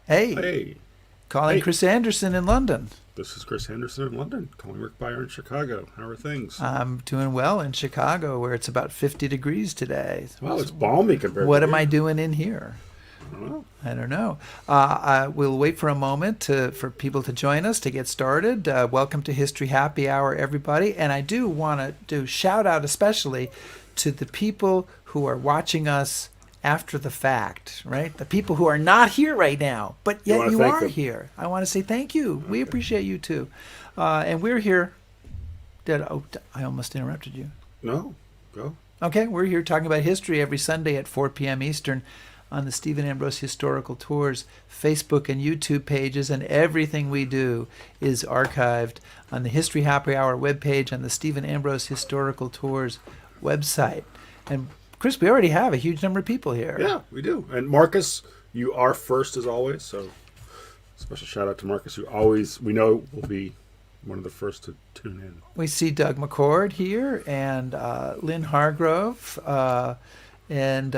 Hey, Hey, calling hey, Chris Anderson in London. this is Chris Henderson in London, calling Rick Beyer in Chicago. How are things? I'm doing well in Chicago, where it's about 50 degrees today. Well, it's balmy compared to What am I here. doing in here? I don't know. I don't know. We'll wait for a moment for people to join us to get started. Welcome to History Happy Hour, everybody. And I do want to do shout out especially to the people who are watching us after the fact, right? The people who are not here right now, but You yet want to you thank are them? here. I want to say thank you. We Okay. appreciate you too. And we're here. I almost interrupted you. No, go. Okay, we're here talking about history every Sunday at 4 p.m. Eastern on the Stephen Ambrose Historical Tours Facebook and YouTube pages, and everything we do is archived on the History Happy Hour webpage on the Stephen Ambrose Historical Tours website. And Chris, we already have a huge number of people here. Yeah, we do. And Marcus, you are first as always. So special shout out to Marcus, who always we know will be one of the first to tune in. We see Doug McCord here, and Lynn Hargrove, and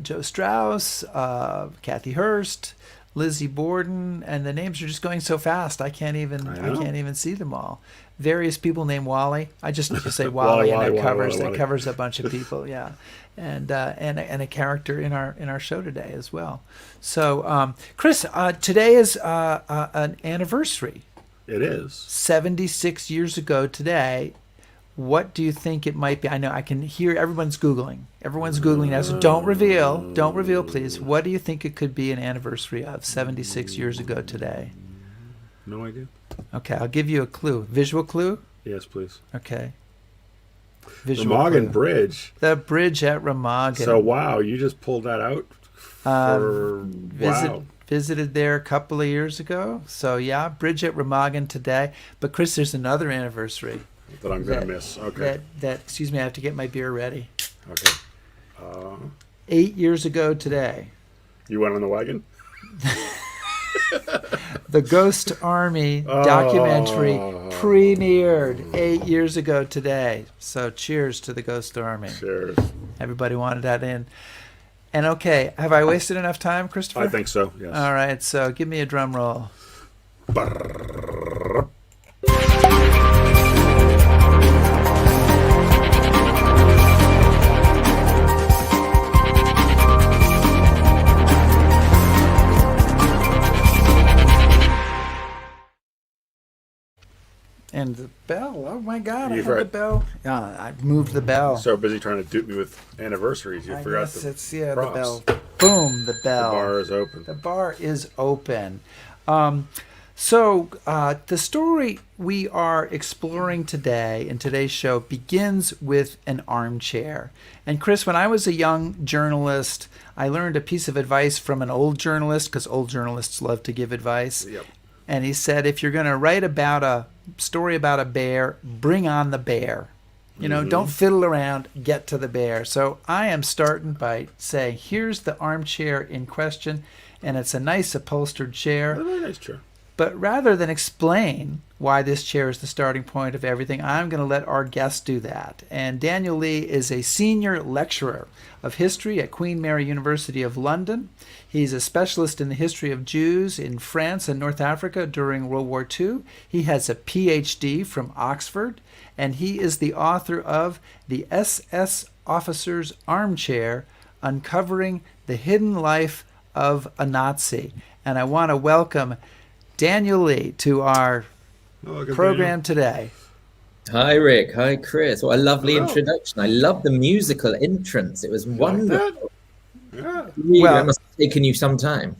Joe Strauss, Kathy Hurst, Lizzie Borden, and the names are just going so fast. I can't even see them all. Various people named Wally. I just say Wally, and that covers a bunch of people. Yeah, and a character in our show today as well. So, Chris, today is an anniversary. It is. 76 years ago today. What do you think it might be? I know I can hear everyone's Googling. Everyone's Googling now, so don't reveal. Don't reveal, please. What do you think it could be an anniversary of 76 years ago today? No idea. Okay, I'll give you a clue. Visual clue? Yes, please. Okay. Remagen clue. Bridge. The bridge at Remagen. So wow, you just pulled that out. Wow. Visited there a couple of years ago. So yeah, bridge at Remagen today. But Chris, there's another anniversary. That I'm gonna miss. Okay. Excuse me, I have to get my beer ready. Okay. 8 years ago today. You went on the wagon? The Ghost Army documentary premiered 8 years ago today. So cheers to the Ghost Army. Cheers. Everybody wanted that in. And okay, have I wasted enough time, Christopher? I think so, yes. All right, so give me a drum roll. Brrrr. And the bell, oh my God, You've I had the heard. bell. Yeah, I moved the bell. So busy trying to dupe me with anniversaries, you I forgot guess the it's, the props. bell. Boom, the bell. The bar is open. The bar is open. The story we are exploring today in today's show begins with an armchair. And Chris, when I was a young journalist, I learned a piece of advice from an old journalist, because old journalists love to give advice. Yep. And he said, if you're going to write about a story about a bear, bring on the bear. You know, don't fiddle around, get to the bear. So I am starting by saying, here's the armchair in question, and it's a nice upholstered chair. A very nice chair. But rather than explain why this chair is the starting point of everything, I'm going to let our guest do that. And Daniel Lee is a senior lecturer of history at Queen Mary University of London. He's a specialist in the history of Jews in France and North Africa during World War II. He has a PhD from Oxford, and he is the author of The SS Officer's Armchair, Uncovering the Hidden Life of a Nazi. And I want to welcome Daniel Lee to our program today. Hi, Rick. Hi, Chris. What a lovely Hello. introduction. I love the musical entrance. It was wonderful. Yeah. Really, Well- that must have taken you some time.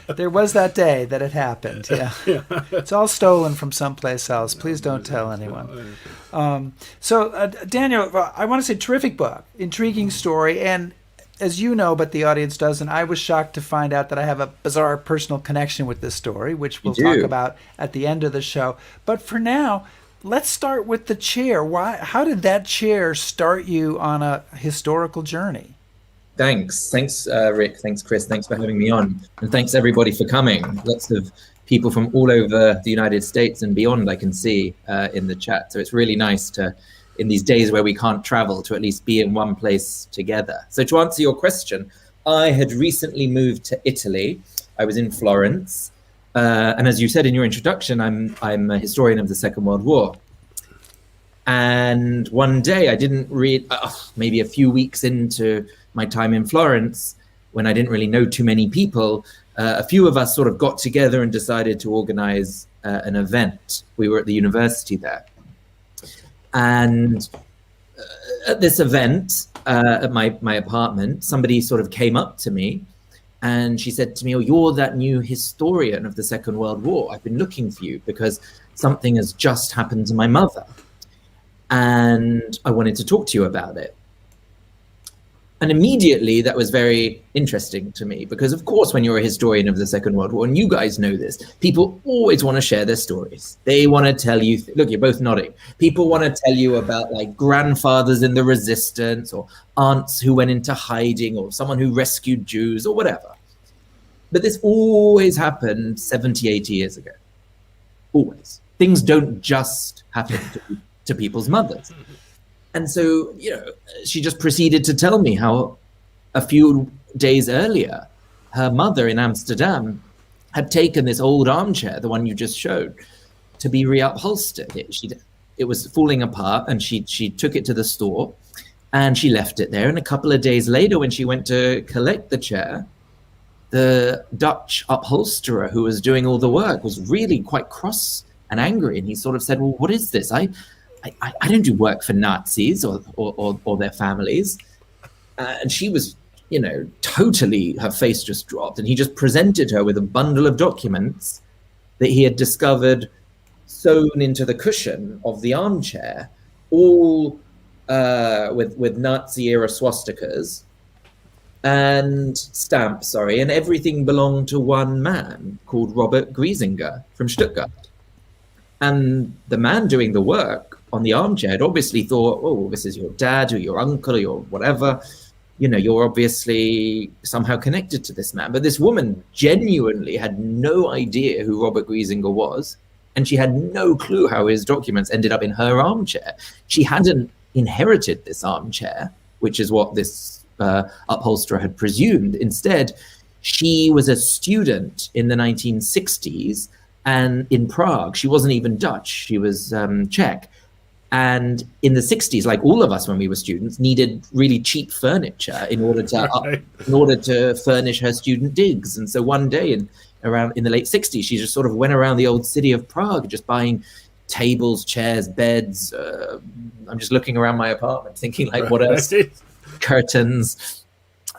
There was that day that it happened. Yeah. It's all stolen from someplace else. Please don't tell anyone. Daniel, I want to say terrific book, intriguing story. And as you know, but the audience doesn't, I was shocked to find out that I have a bizarre personal connection with this story, which we'll talk about at the end of the show. But for now, let's start with the chair. How did that chair start you on a historical journey? Thanks, Rick. Thanks, Chris. Thanks for having me on. And thanks, everybody, for coming. Lots of people from all over the United States and beyond I can see in the chat. So it's really nice to, in these days where we can't travel, to at least be in one place together. So to answer your question, I had recently moved to Italy. I was in Florence. And as you said in your introduction, I'm a historian of the Second World War. And one day I didn't read, maybe a few weeks into my time in Florence, when I didn't really know too many people, a few of us sort of got together and decided to organize an event. We were at the university there. And at this event, at my apartment, somebody sort of came up to me and she said to me, "Oh, you're that new historian of the Second World War. I've been looking for you because something has just happened to my mother. And I wanted to talk to you about it." And immediately that was very interesting to me because, of course, when you're a historian of the Second World War, and you guys know this, people always want to share their stories. They want to tell you, look, you're both nodding. People want to tell you about like grandfathers in the resistance or aunts who went into hiding or someone who rescued Jews or whatever. But this always happened 70, 80 years ago. Always. Things don't just happen to people's mothers. And so, she just proceeded to tell me how a few days earlier, her mother in Amsterdam had taken this old armchair, the one you just showed, to be reupholstered. It was falling apart, and she took it to the store and she left it there. And a couple of days later, when she went to collect the chair, the Dutch upholsterer who was doing all the work was really quite cross and angry. And he sort of said, "Well, what is this? I don't do work for Nazis or their families." And she was, totally, her face just dropped. And he just presented her with a bundle of documents that he had discovered sewn into the cushion of the armchair, all with Nazi-era swastikas and stamps, and everything belonged to one man called Robert Griezinger from Stuttgart. And the man doing the work on the armchair had obviously thought, "Oh, this is your dad or your uncle or your whatever. You're obviously somehow connected to this man." But this woman genuinely had no idea who Robert Griezinger was. And she had no clue how his documents ended up in her armchair. She hadn't inherited this armchair, which is what this upholsterer had presumed. Instead, she was a student in the 1960s and in Prague. She wasn't even Dutch. She was Czech. And in the 60s, like all of us when we were students, needed really cheap furniture in order to furnish her student digs. And so one day in the late 60s, she just sort of went around the old city of Prague, just buying tables, chairs, beds. I'm just looking around my apartment thinking, like, what else? Curtains.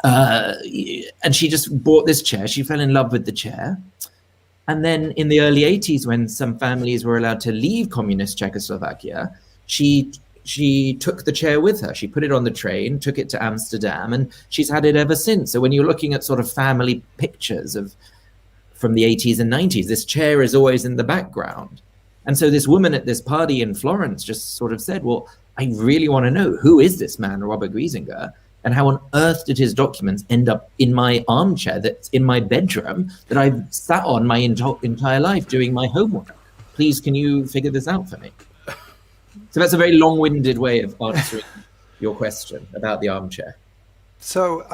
And she just bought this chair. She fell in love with the chair. And then in the early 80s, when some families were allowed to leave communist Czechoslovakia, she took the chair with her. She put it on the train, took it to Amsterdam, and she's had it ever since. So when you're looking at sort of family pictures from the 80s and 90s, this chair is always in the background. And so this woman at this party in Florence just sort of said, "Well, I really want to know, who is this man, Robert Griezinger? And how on earth did his documents end up in my armchair that's in my bedroom that I've sat on my entire life doing my homework? Please, can you figure this out for me?" So that's a very long-winded way of answering your question about the armchair. So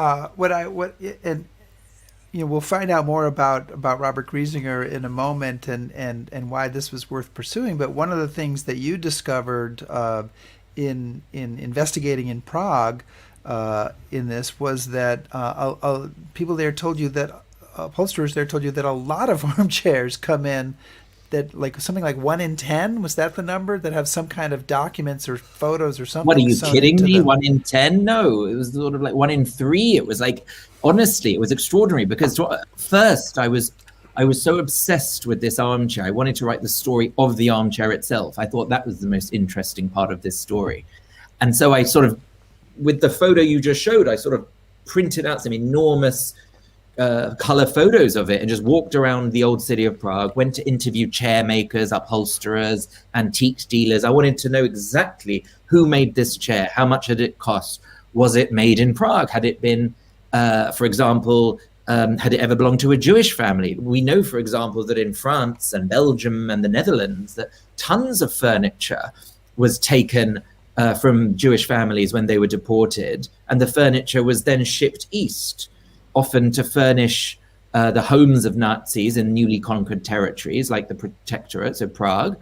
we'll find out more about Robert Griezinger in a moment and why this was worth pursuing. But one of the things that you discovered in investigating in Prague in this was that people there told you that upholsterers there told you that a lot of armchairs come in that like something like 1 in 10, was that the number, that have some kind of documents or photos or something? What, are you kidding me? 1 in 10? No, it was sort of like 1 in 3. It was like, honestly, it was extraordinary because first I was so obsessed with this armchair. I wanted to write the story of the armchair itself. I thought that was the most interesting part of this story. And so I sort of, with the photo you just showed, I sort of printed out some enormous color photos of it and just walked around the old city of Prague, went to interview chair makers, upholsterers, antique dealers. I wanted to know exactly who made this chair, how much had it cost, was it made in Prague, had it been, for example, had it ever belonged to a Jewish family? We know, for example, that in France and Belgium and the Netherlands, that tons of furniture was taken from Jewish families when they were deported, and the furniture was then shipped east. often to furnish the homes of Nazis in newly conquered territories like the Protectorate, so Prague,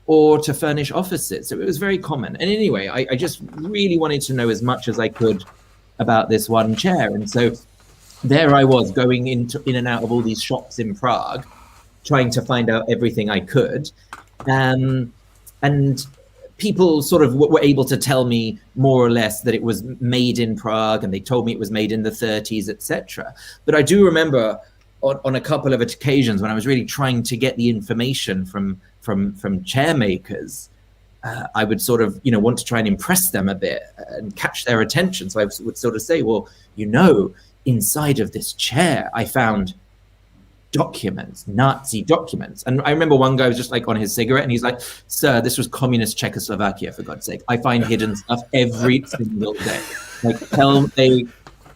or to furnish offices. So it was very common. And anyway, I just really wanted to know as much as I could about this one chair. And so there I was going in and out of all these shops in Prague, trying to find out everything I could. And people sort of were able to tell me more or less that it was made in Prague, and they told me it was made in the 30s, etc. But I do remember on a couple of occasions when I was really trying to get the information from chair makers, I would sort of, want to try and impress them a bit and catch their attention. So I would sort of say, well, inside of this chair, I found documents, Nazi documents. And I remember one guy was just like on his cigarette and he's like, sir, this was communist Czechoslovakia, for God's sake. I find hidden stuff every single day.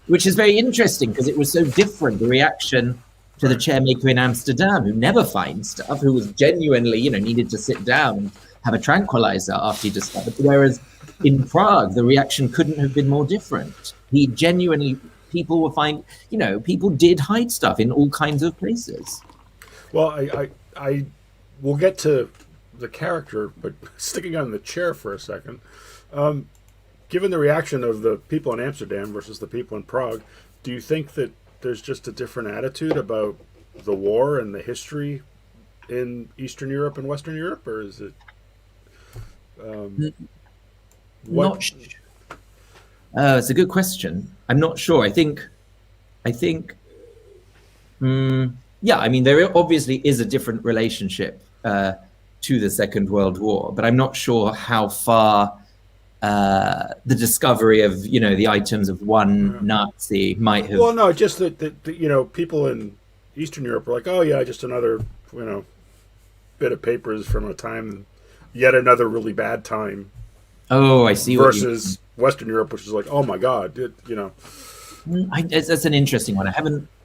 Which is very interesting because it was so different, the reaction to the chairmaker in Amsterdam, who never finds stuff, who was genuinely, needed to sit down and have a tranquilizer after he discovered. Whereas in Prague, the reaction couldn't have been more different. He genuinely, people did hide stuff in all kinds of places. Well, I will get to the character, but sticking on the chair for a second, given the reaction of the people in Amsterdam versus the people in Prague, do you think that there's just a different attitude about the war and the history in Eastern Europe and Western Europe, or is it? It's a good question. I'm not sure. I think, there obviously is a different relationship to the Second World War, but I'm not sure how far the discovery of, the items of one Nazi might have. Well, no, just that people in Eastern Europe are like, oh yeah, just another, bit of papers from a time, yet another really bad time. Oh, I see. Versus Western Europe, which is like, oh my God, That's an interesting one.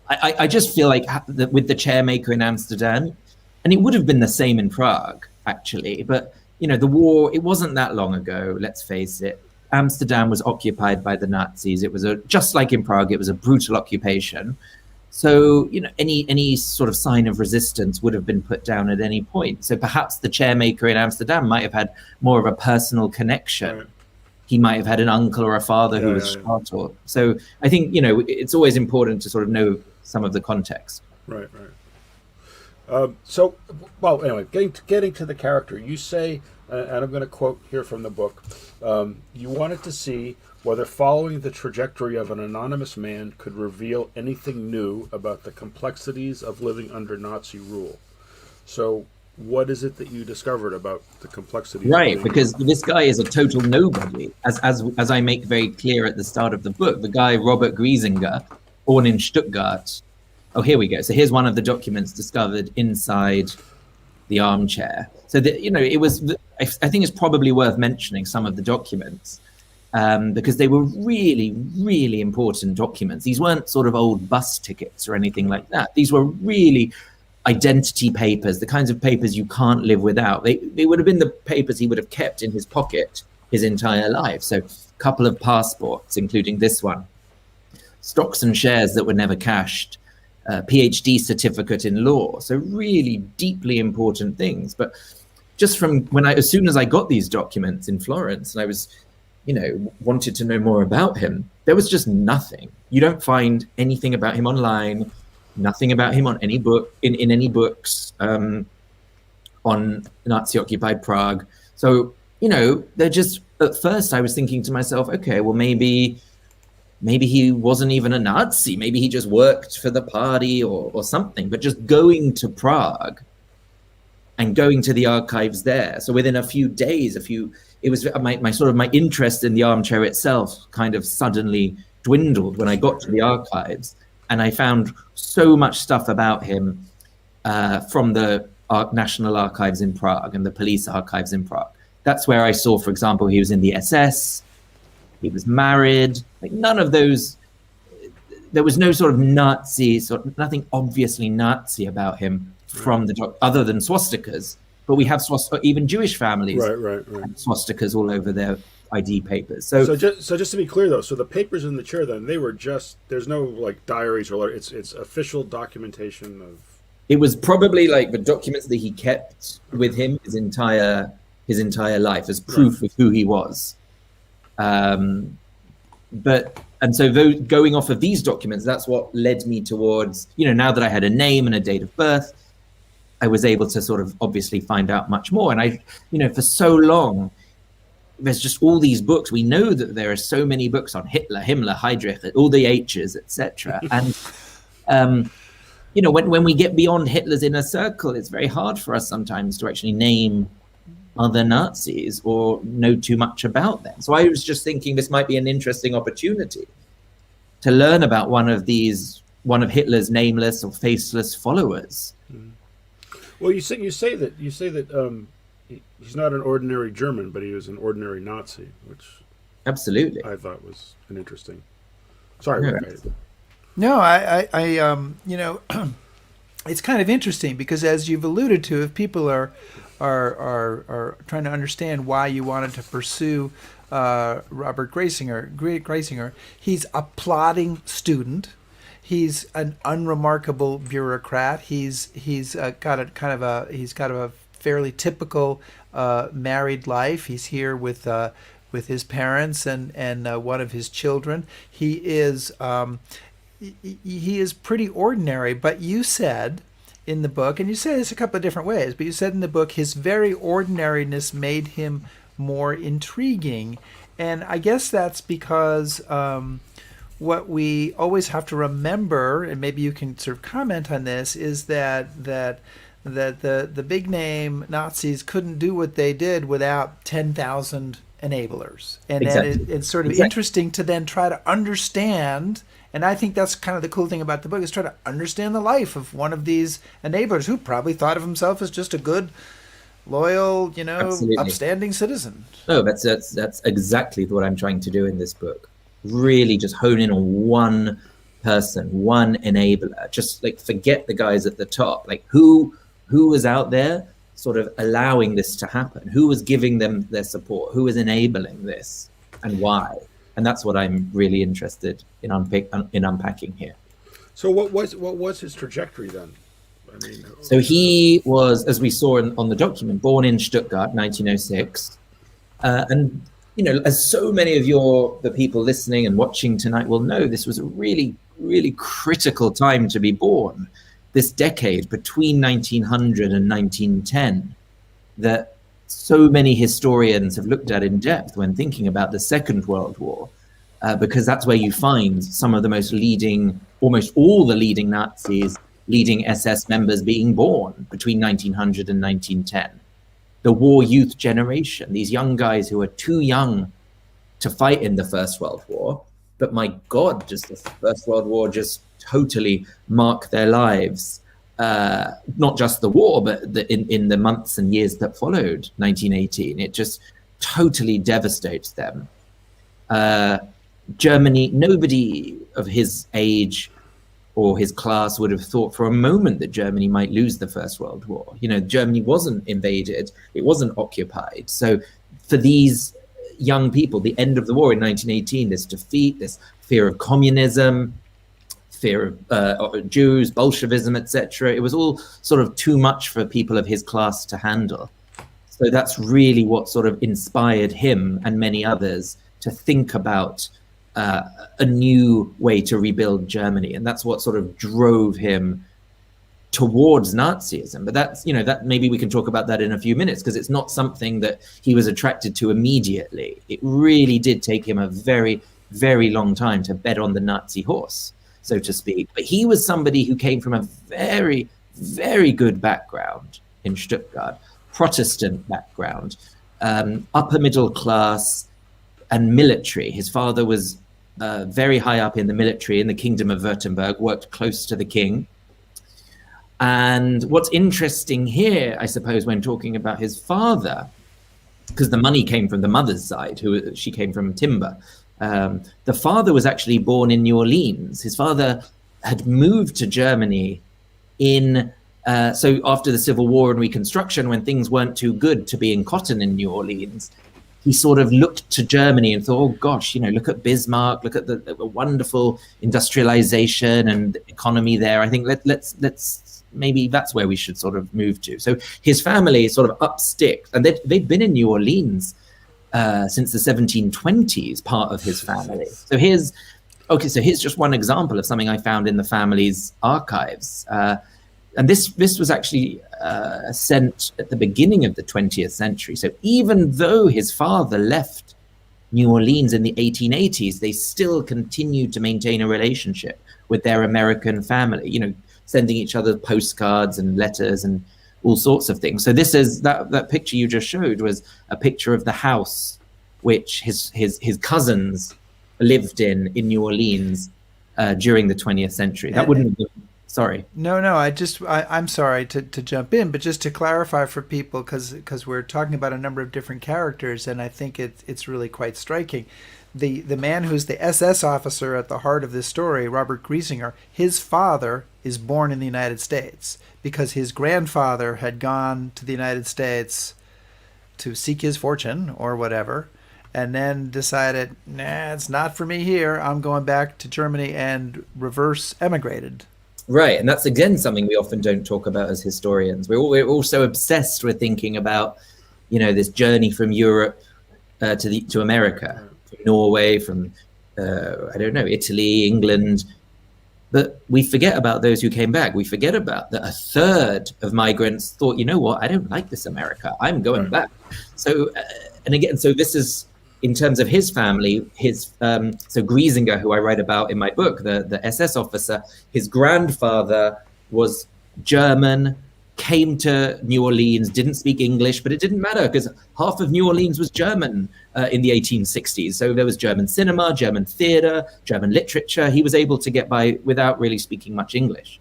I just feel like with the chairmaker in Amsterdam, and it would have been the same in Prague, actually, but the war, it wasn't that long ago, let's face it. Amsterdam was occupied by the Nazis. It was just like in Prague, it was a brutal occupation. So, any sort of sign of resistance would have been put down at any point. So perhaps the chairmaker in Amsterdam might have had more of a personal connection. Right. He might have had an uncle or a father who was shot. So I think, it's always important to sort of know some of the context. Right. Anyway, getting to the character, you say, and I'm going to quote here from the book, you wanted to see whether following the trajectory of an anonymous man could reveal anything new about the complexities of living under Nazi rule. So what is it that you discovered about the complexities? Right, because this guy is a total nobody, as I make very clear at the start of the book. The guy, Robert Griezinger, born in Stuttgart. Oh, here we go. So here's one of the documents discovered inside the Armchair. So it was. I think it's probably worth mentioning some of the documents because they were really, really important documents. These weren't sort of old bus tickets or anything like that. These were really identity papers, the kinds of papers you can't live without. They would have been the papers he would have kept in his pocket his entire life. So a couple of passports, including this one, stocks and shares that were never cashed, PhD certificate in law. So really deeply important things. But just from as soon as I got these documents in Florence and I was, wanted to know more about him, there was just nothing. You don't find anything about him online, nothing about him on any book, in any books on Nazi-occupied Prague. So, they're just, at first I was thinking to myself, okay, well, maybe he wasn't even a Nazi. Maybe he just worked for the party or something. But just going to Prague and going to the archives there. So within a few days, it was my interest in the Armchair itself kind of suddenly dwindled when I got to the archives. And I found so much stuff about him from the National Archives in Prague and the police archives in Prague. That's where I saw, for example, he was in the SS. He was married. Like none of those. There was no sort of Nazi, nothing obviously Nazi about him from other than swastikas. But we have even Jewish families right. have swastikas all over their ID papers. So just to be clear, though, so the papers in the chair, then, they were just, there's no like diaries or it's official documentation of. It was probably like the documents that he kept with him his entire life as proof of who he was. And so going off of these documents, that's what led me towards, now that I had a name and a date of birth, I was able to sort of obviously find out much more. And for so long, there's just all these books. We know that there are so many books on Hitler, Himmler, Heydrich, all the H's, etc. And, when we get beyond Hitler's inner circle, it's very hard for us sometimes to actually name other Nazis or know too much about them. So I was just thinking this might be an interesting opportunity to learn about one of Hitler's nameless or faceless followers. Well, you say that he's not an ordinary German, but he was an ordinary Nazi, which absolutely I thought was an interesting. Sorry, Rick. No, I it's kind of interesting because, as you've alluded to, if people are trying to understand why you wanted to pursue Robert Griezinger, he's a plodding student. He's an unremarkable bureaucrat. He's got a fairly typical married life. He's here with his parents and one of his children. He is pretty ordinary. But you said in the book, and you said this a couple of different ways, but you said in the book his very ordinariness made him more intriguing, and I guess that's because. What we always have to remember, and maybe you can sort of comment on this, is that the big name Nazis couldn't do what they did without 10,000 enablers. And exactly. It's sort of interesting to then try to understand, and I think that's kind of the cool thing about the book, is try to understand the life of one of these enablers who probably thought of himself as just a good, loyal, Absolutely. upstanding citizen. Oh, that's exactly what I'm trying to do in this book. Really just hone in on one person, one enabler. Just like forget the guys at the top. Like who was out there sort of allowing this to happen? Who was giving them their support? Who was enabling this, and why? And that's what I'm really interested in unpacking here. So what was his trajectory then? I mean, so he was, as we saw on the document, born in Stuttgart, 1906, and. As so many of the people listening and watching tonight will know, this was a really, really critical time to be born. This decade between 1900 and 1910 that so many historians have looked at in depth when thinking about the Second World War, because that's where you find some of the almost all the leading Nazis, leading SS members being born between 1900 and 1910. The war youth generation, these young guys who are too young to fight in the First World War, but my God, just the First World War just totally marked their lives. Not just the war, but in the months and years that followed 1918, it just totally devastates them. Germany, nobody of his age or his class would have thought for a moment that Germany might lose the First World War. Germany wasn't invaded, it wasn't occupied. So for these young people, the end of the war in 1918, this defeat, this fear of communism, fear of Jews, Bolshevism, etc., it was all sort of too much for people of his class to handle. So that's really what sort of inspired him and many others to think about a new way to rebuild Germany, and that's what sort of drove him towards Nazism. But that's that maybe we can talk about that in a few minutes, because it's not something that he was attracted to immediately. It really did take him a very, very long time to bet on the Nazi horse, so to speak. But he was somebody who came from a very, very good background in Stuttgart, Protestant background, upper middle class and military. His father was very high up in the military in the Kingdom of Württemberg, worked close to the king. And what's interesting here, I suppose, when talking about his father, because the money came from the mother's side, she came from timber. The father was actually born in New Orleans. His father had moved to Germany so after the Civil War and Reconstruction, when things weren't too good to be in cotton in New Orleans, he sort of looked to Germany and thought, oh gosh, look at Bismarck, look at the wonderful industrialization and economy there. I think let's maybe that's where we should sort of move to. So his family sort of up sticks, and they'd been in New Orleans since the 1720s, part of his family. So here's just one example of something I found in the family's archives. And this was actually sent at the beginning of the 20th century. So even though his father left New Orleans in the 1880s, they still continued to maintain a relationship with their American family, sending each other postcards and letters and all sorts of things. So this is that picture you just showed was a picture of the house which his cousins lived in New Orleans during the 20th century. That wouldn't have been, sorry. No, I'm sorry to jump in, but just to clarify for people, because we're talking about a number of different characters, and I think it's really quite striking. The man who's the SS officer at the heart of this story, Robert Griezinger, his father is born in the United States because his grandfather had gone to the United States to seek his fortune or whatever, and then decided, nah, it's not for me here. I'm going back to Germany, and reverse emigrated. Right, and that's again something we often don't talk about as historians. We're also obsessed with thinking about, this journey from Europe to America, from Norway, from Italy, England. But we forget about those who came back. We forget about that a third of migrants thought, you know what, I don't like this America. I'm going back. So, so this is, in terms of his family, so Griezinger, who I write about in my book, the SS officer, his grandfather was German, came to New Orleans, didn't speak English, but it didn't matter because half of New Orleans was German in the 1860s. So there was German cinema, German theater, German literature. He was able to get by without really speaking much English.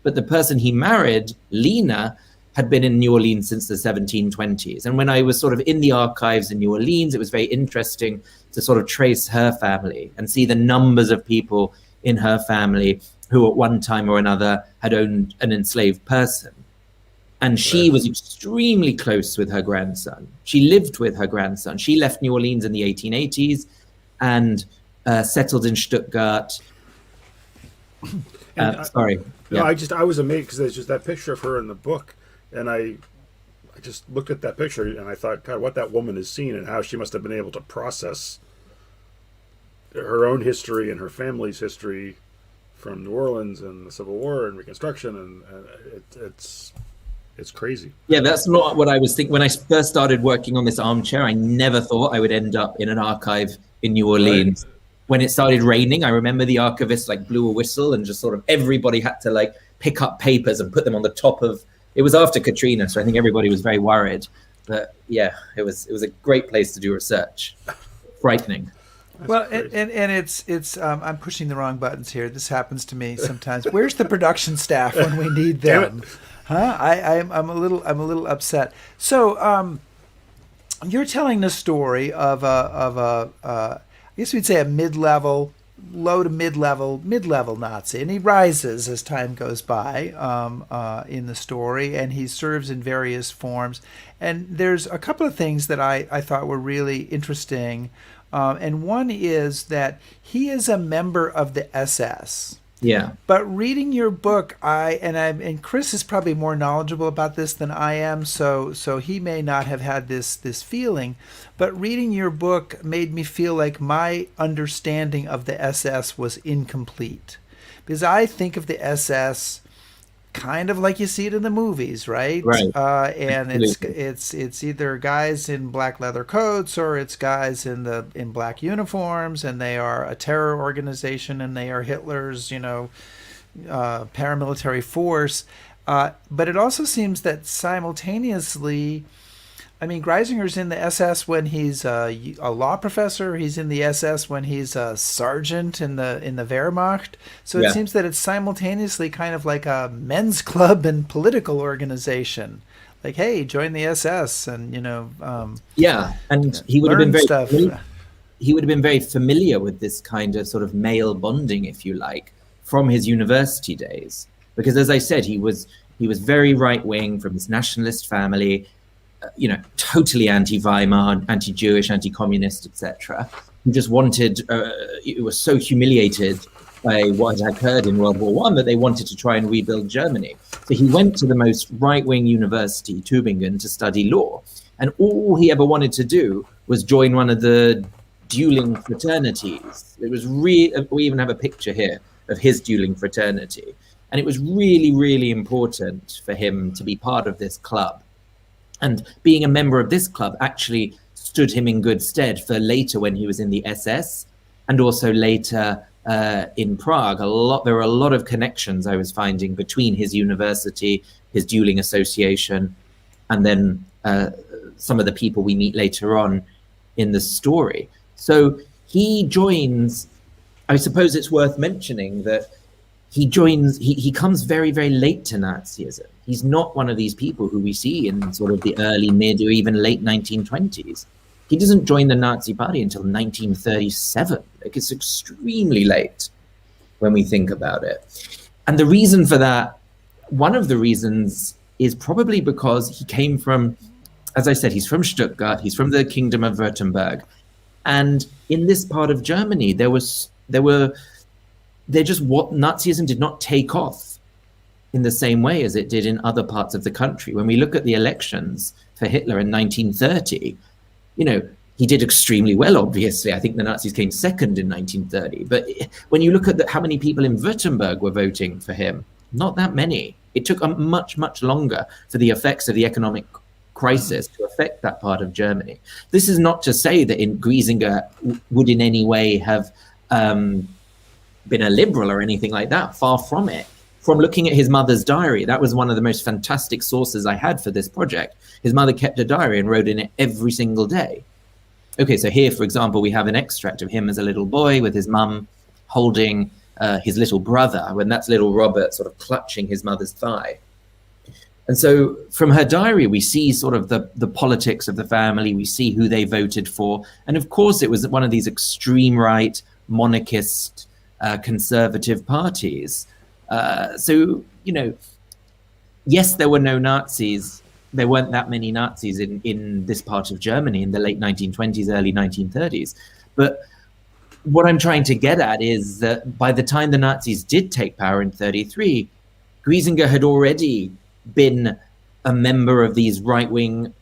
But the person he married, Lena, had been in New Orleans since the 1720s. And when I was sort of in the archives in New Orleans, it was very interesting to sort of trace her family and see the numbers of people in her family who at one time or another had owned an enslaved person. And she was extremely close with her grandson. She lived with her grandson. She left New Orleans in the 1880s and settled in Stuttgart. Sorry. No, I was amazed because there's just that picture of her in the book. And I just looked at that picture and I thought, God, what that woman has seen and how she must have been able to process her own history and her family's history from New Orleans and the Civil War and Reconstruction. And it's crazy. Yeah, that's not what I was thinking. When I first started working on this Armchair, I never thought I would end up in an archive in New Orleans. Right. When it started raining, I remember the archivist blew a whistle and just sort of everybody had to pick up papers and put them on the top of. It was after Katrina, so I think everybody was very worried. But yeah, it was a great place to do research. Frightening. Well, and it's I'm pushing the wrong buttons here. This happens to me sometimes. Where's the production staff when we need them? Huh? I'm a little upset. So you're telling the story of a I guess we'd say a low to mid-level Nazi, and he rises as time goes by in the story, and he serves in various forms. And there's a couple of things that I thought were really interesting, and one is that he is a member of the SS. Yeah. But reading your book, and Chris is probably more knowledgeable about this than I am, so he may not have had this feeling. But reading your book made me feel like my understanding of the SS was incomplete, because I think of the SS kind of like you see it in the movies, right? Right. And it's either guys in black leather coats or it's guys in black uniforms, and they are a terror organization and they are Hitler's paramilitary force. But it also seems that simultaneously, I mean, Greisinger's in the SS when he's a law professor. He's in the SS when he's a sergeant in the Wehrmacht. So it seems that it's simultaneously kind of like a men's club and political organization. Like, hey, join the SS, and and he would have been he would have been very familiar with this kind of sort of male bonding, if you like, from his university days. Because as I said, he was very right wing from his nationalist family. totally anti-Weimar, anti-Jewish, anti-communist, etc. Who just wanted, it was so humiliated by what had occurred in World War I that they wanted to try and rebuild Germany. So he went to the most right-wing university, Tübingen, to study law. And all he ever wanted to do was join one of the dueling fraternities. It was we even have a picture here of his dueling fraternity. And it was really, really important for him to be part of this club. And being a member of this club actually stood him in good stead for later when he was in the SS, and also later in Prague. There were a lot of connections I was finding between his university, his dueling association, and then some of the people we meet later on in the story. So he joins, I suppose it's worth mentioning that he comes very, very late to Nazism. He's not one of these people who we see in sort of the early, mid, or even late 1920s. He doesn't join the Nazi Party until 1937. Like, it's extremely late when we think about it. And the reason for that, one of the reasons, is probably because he came from, as I said, he's from Stuttgart, he's from the Kingdom of Württemberg. And in this part of Germany, Nazism did not take off in the same way as it did in other parts of the country. When we look at the elections for Hitler in 1930, he did extremely well, obviously. I think the Nazis came second in 1930. But when you look at how many people in Württemberg were voting for him, not that many. It took much, much longer for the effects of the economic crisis to affect that part of Germany. This is not to say that Griezinger would in any way have been a liberal or anything like that. Far from it. From looking at his mother's diary, that was one of the most fantastic sources I had for this project. His mother kept a diary and wrote in it every single day. Okay, so here, for example, we have an extract of him as a little boy with his mum holding his little brother, when that's little Robert sort of clutching his mother's thigh. And so from her diary, we see sort of the politics of the family, we see who they voted for. And of course, it was one of these extreme right, monarchist, conservative parties. So, yes, there were no Nazis. There weren't that many Nazis in this part of Germany in the late 1920s, early 1930s. But what I'm trying to get at is that by the time the Nazis did take power in 1933, Griezinger had already been a member of these right-wing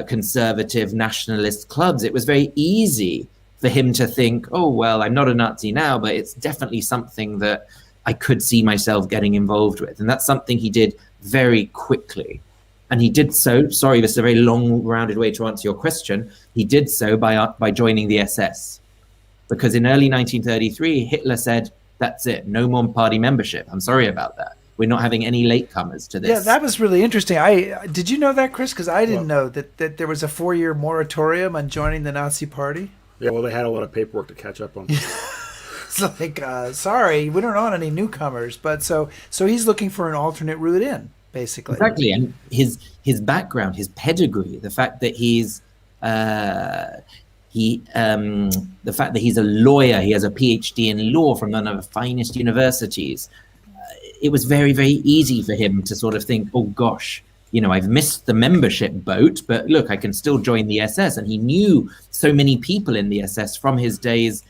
conservative nationalist clubs. It was very easy for him to think, oh, well, I'm not a Nazi now, but it's definitely something that I could see myself getting involved with. And that's something he did very quickly. And he did so, sorry, this is a very long, rounded way to answer your question. He did so by joining the SS. Because in early 1933, Hitler said, that's it, no more party membership. I'm sorry about that. We're not having any latecomers to this. Yeah, that was really interesting. Did you know that, Chris? Because I didn't know that there was a 4-year moratorium on joining the Nazi Party. Yeah, well, they had a lot of paperwork to catch up on. It's like, sorry, we don't want any newcomers. But so he's looking for an alternate route in, basically. Exactly, and his background, his pedigree, the fact that he's a lawyer, he has a PhD in law from one of the finest universities. It was very, very easy for him to sort of think, oh gosh, I've missed the membership boat, but look, I can still join the SS. And he knew so many people in the SS from his days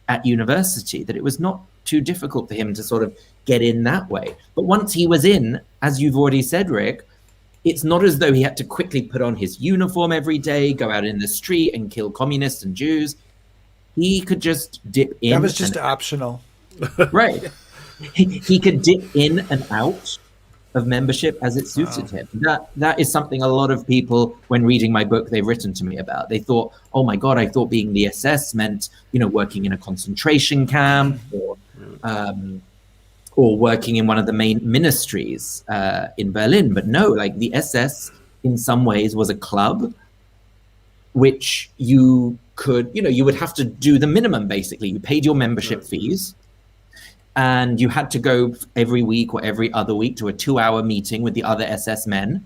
at university that it was not too difficult for him to sort of get in that way. But once he was in, as you've already said, Rick, it's not as though he had to quickly put on his uniform every day, go out in the street and kill communists and Jews. He could just dip in. That was just optional. Right. He could dip in and out of membership as it suited him. That is something a lot of people, when reading my book, they've written to me about. They thought, oh my God, I thought being the SS meant, working in a concentration camp or working in one of the main ministries in Berlin. But no, like the SS in some ways was a club which you could, you would have to do the minimum basically. You paid your membership fees. And you had to go every week or every other week to a 2-hour meeting with the other SS men.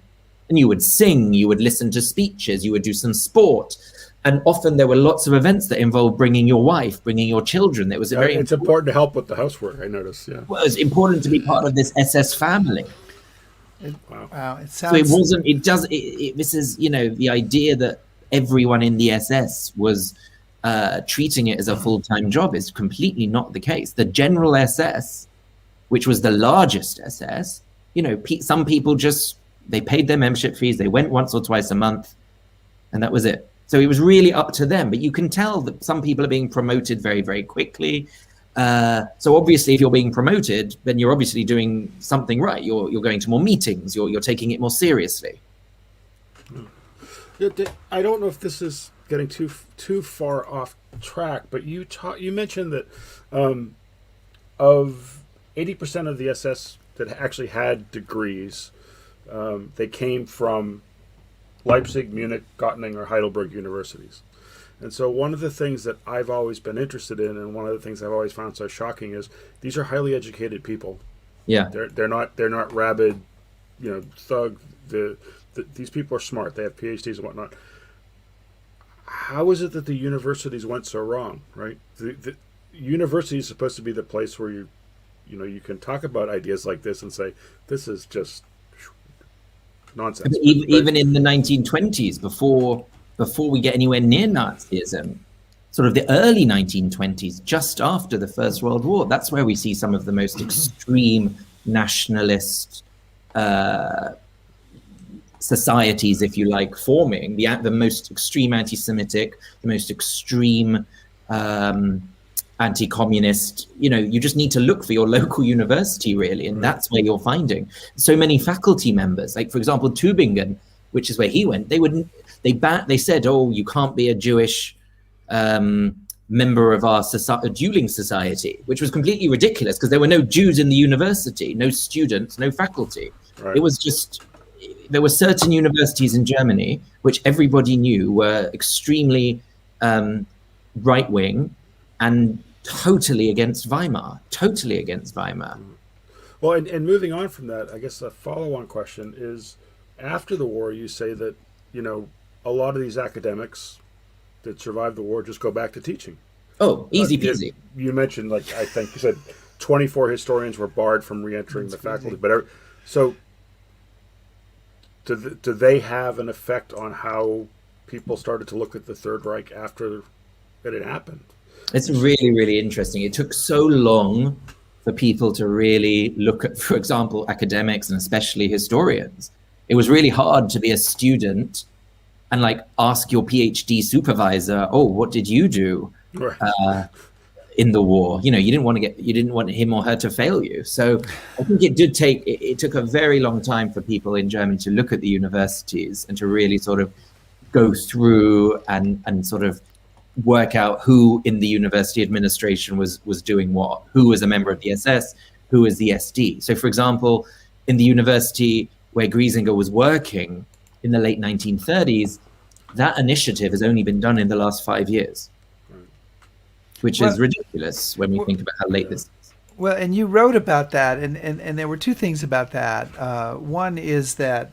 And you would sing, you would listen to speeches, you would do some sport. And often there were lots of events that involved bringing your wife, bringing your children. It was it's important to help with the housework, I noticed. Yeah. Well, it was important to be part of this SS family. Wow, it So it sounds. wasn't. It does. This is, the idea that everyone in the SS was treating it as a full-time job is completely not the case. The General SS, which was the largest SS, some people just they paid their membership fees. They went once or twice a month, and that was it. So it was really up to them. But you can tell that some people are being promoted very, very quickly. So obviously, if you're being promoted, then you're obviously doing something right. You're going to more meetings. You're taking it more seriously. I don't know if this is getting too far off track, but you mentioned that of 80% of the SS that actually had degrees, they came from Leipzig, Munich, Göttingen, or Heidelberg universities. And so one of the things that I've always been interested in, and one of the things I've always found so shocking, is these are highly educated people. Yeah, they're not rabid, thug. These people are smart. They have PhDs and whatnot. How is it that the universities went so wrong? Right, the university is supposed to be the place where you can talk about ideas like this and say this is just nonsense. Even in the 1920s, before we get anywhere near Nazism, sort of the early 1920s, just after the First World War, that's where we see some of the most extreme nationalist societies, if you like, forming. The most extreme anti-Semitic, the most extreme anti-communist. You just need to look for your local university, really, and that's where you're finding so many faculty members. Like, for example, Tübingen, which is where he went. They said, "Oh, you can't be a Jewish member of our dueling society," which was completely ridiculous because there were no Jews in the university, no students, no faculty. Right. It was just, there were certain universities in Germany which everybody knew were extremely right-wing and totally against Weimar. Well, and moving on from that, I guess a follow-on question is, after the war, you say that, a lot of these academics that survived the war just go back to teaching. Oh, easy peasy. You mentioned, I think you said 24 historians were barred from re-entering the faculty. But so do they have an effect on how people started to look at the Third Reich after it had happened? It's really, really interesting. It took so long for people to really look at, for example, academics and especially historians. It was really hard to be a student and ask your PhD supervisor, "Oh, what did you do in the war?" You didn't want him or her to fail you. So I think it took a very long time for people in Germany to look at the universities and to really sort of go through and sort of work out who in the university administration was doing what, who was a member of the SS, who was the SD. So, for example, in the university where Griezinger was working in the late 1930s, that initiative has only been done in the last 5 years, which is ridiculous when we think about how late this is. Well, and you wrote about that, and there were two things about that. One is that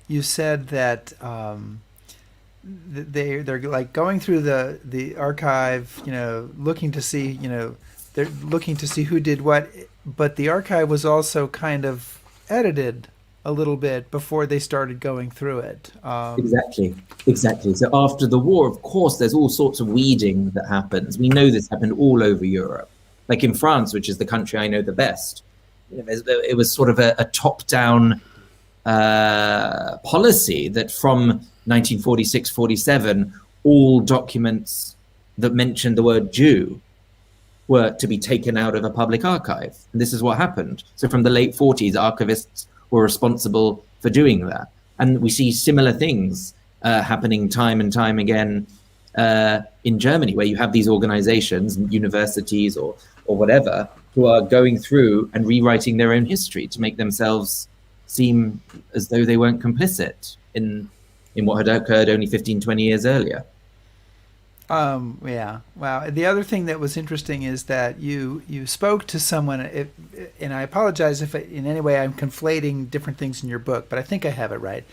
you said that they're going through the archive, looking to see, they're looking to see who did what, but the archive was also kind of edited a little bit before they started going through it. Exactly. So after the war, of course, there's all sorts of weeding that happens. We know this happened all over Europe. Like in France, which is the country I know the best, it was sort of a top-down policy that from 1946-47, all documents that mentioned the word Jew were to be taken out of a public archive. And this is what happened. So from the late 40s, archivists were responsible for doing that. And we see similar things happening time and time again in Germany, where you have these organizations, universities or whatever, who are going through and rewriting their own history to make themselves seem as though they weren't complicit in what had occurred only 15, 20 years earlier. Yeah. Wow. The other thing that was interesting is that you spoke to someone, and I apologize if in any way I'm conflating different things in your book, but I think I have it right,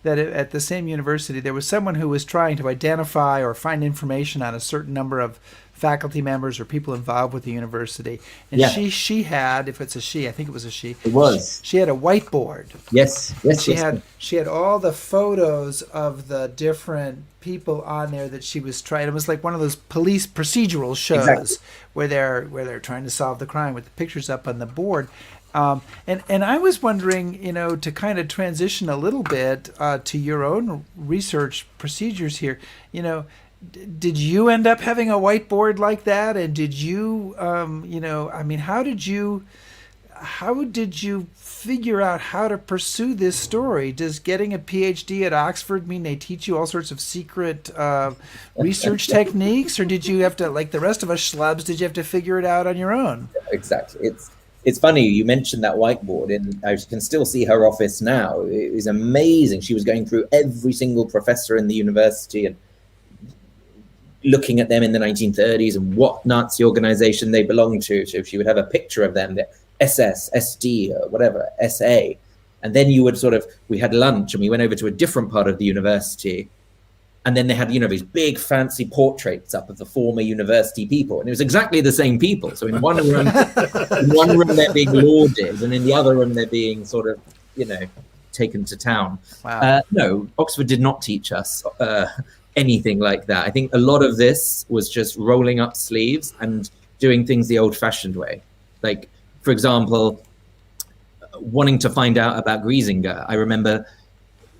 that at the same university there was someone who was trying to identify or find information on a certain number of faculty members or people involved with the university. And Yeah. she had, if it's a she, I think it was a she. It was. She had a whiteboard. Yes. Yes. She had all the photos of the different people on there that she was trying. It was like one of those police procedural shows Exactly. where they're trying to solve the crime with the pictures up on the board. And I was wondering, to kind of transition a little bit to your own research procedures here, did you end up having a whiteboard like that? And did you, how did you figure out how to pursue this story? Does getting a PhD at Oxford mean they teach you all sorts of secret research techniques? Or did you have to, like the rest of us schlubs, did you have to figure it out on your own? Exactly. It's funny you mentioned that whiteboard, and I can still see her office now. It was amazing. She was going through every single professor in the university and looking at them in the 1930s and what Nazi organization they belonged to. So she would have a picture of them, the SS, SD, or whatever, SA. And then we had lunch and we went over to a different part of the university. And then they had, these big fancy portraits up of the former university people. And it was exactly the same people. So in one room, they're being lauded, and in the other room, they're being taken to town. Wow. No, Oxford did not teach us anything like that. I think a lot of this was just rolling up sleeves and doing things the old-fashioned way. Like, for example, wanting to find out about Griezinger. I remember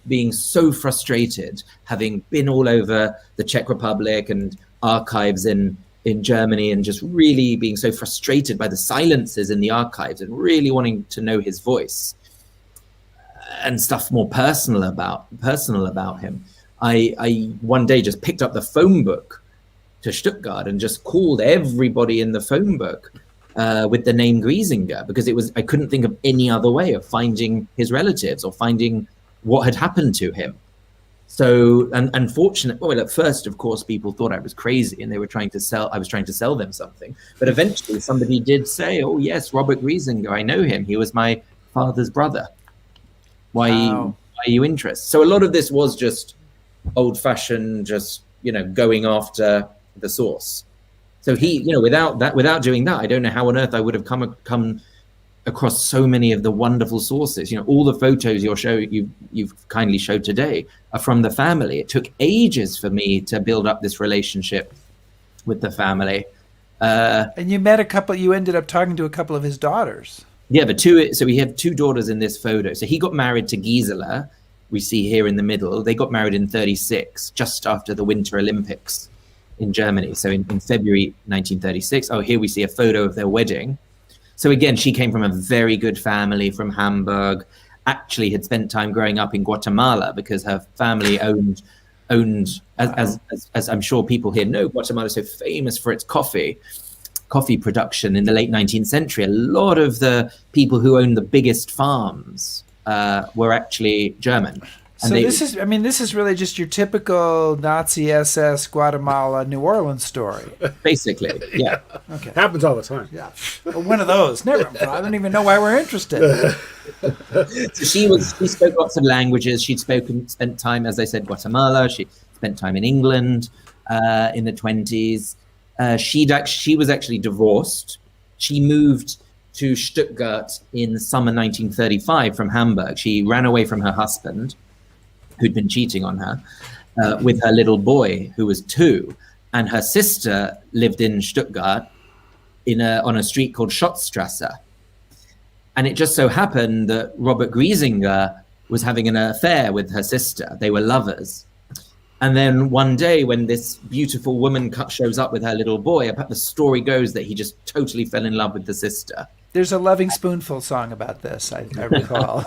being so frustrated, having been all over the Czech Republic and archives in Germany, and just really being so frustrated by the silences in the archives and really wanting to know his voice and stuff more personal about him. I one day just picked up the phone book to Stuttgart and just called everybody in the phone book with the name Griezinger, because I couldn't think of any other way of finding his relatives or finding what had happened to him. So, and unfortunately, well, at first, of course, people thought I was crazy and I was trying to sell them something. But eventually somebody did say, oh yes, Robert Griezinger, I know him. He was my father's brother. Why are you interested? So a lot of this was just old-fashioned, just, going after the source. So without doing that, I don't know how on earth I would have come across so many of the wonderful sources. All the photos you've kindly showed today are from the family. It took ages for me to build up this relationship with the family. And you ended up talking to a couple of his daughters. Yeah, so we have two daughters in this photo. So he got married to Gisela, we see here in the middle. They got married in 1936, just after the Winter Olympics in Germany. So in February 1936. Oh, here we see a photo of their wedding. So again, she came from a very good family from Hamburg, actually had spent time growing up in Guatemala because her family owned, as I'm sure people here know, Guatemala is so famous for its coffee production in the late 19th century. A lot of the people who owned the biggest farms were actually German. So this is really just your typical Nazi SS Guatemala New Orleans story. Basically, yeah. Okay. Happens all the time. Yeah. One of those. Never. I don't even know why we're interested. So she spoke lots of languages. Spent time, as I said, Guatemala. She spent time in England in the 1920s. She was actually divorced. She moved to Stuttgart in summer 1935 from Hamburg. She ran away from her husband, who'd been cheating on her, with her little boy, who was 2. And her sister lived in Stuttgart on a street called Schottstrasse. And it just so happened that Robert Griezinger was having an affair with her sister. They were lovers. And then one day when this beautiful woman shows up with her little boy, the story goes that he just totally fell in love with the sister. There's a Loving Spoonful song about this, I recall.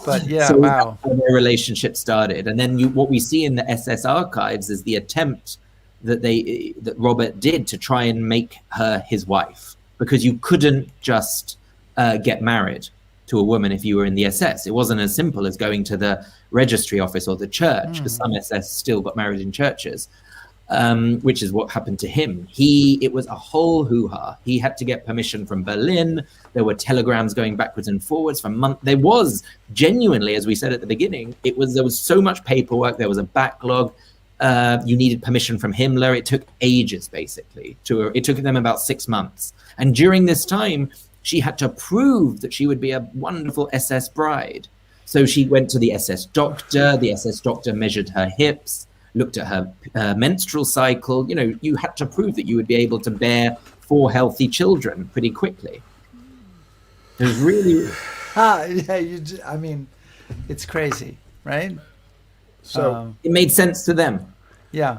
But yeah, so wow. That's how their relationship started. And then what we see in the SS archives is the attempt that Robert did to try and make her his wife, because you couldn't just get married to a woman if you were in the SS. It wasn't as simple as going to the registry office or the church, because some SS still got married in churches, which is what happened to him. It was a whole hoo-ha. He had to get permission from Berlin. There were telegrams going backwards and forwards for months. There was genuinely, as we said at the beginning, there was so much paperwork. There was a backlog. You needed permission from Himmler. It took ages, basically. It took them about 6 months. And during this time, she had to prove that she would be a wonderful SS bride. So she went to the SS doctor. The SS doctor measured her hips, looked at her menstrual cycle. You know, you had to prove that you would be able to bear 4 healthy children pretty quickly. It was really... I mean, it's crazy, right? So it made sense to them. Yeah.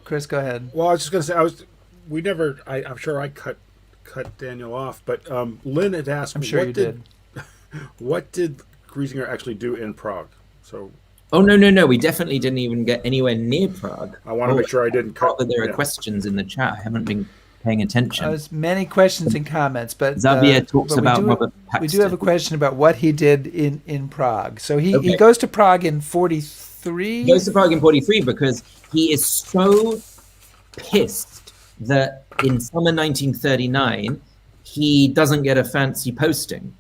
Chris, go ahead. well, I was just going to say, I'm sure I cut Daniel off, but Lynn had asked I'm me, sure you did. what did Griezinger actually do in Prague? So Oh, no. We definitely didn't even get anywhere near Prague. I want to make sure I didn't cut. That there are questions in the chat. I haven't been paying attention. There's many questions and comments, but Xavier talks but about Robert we do have a Paxton. question about what he did in Prague. So he Okay. goes to Prague in 43. He goes to Prague in 43 because he is so pissed that in summer 1939, he doesn't get a fancy posting.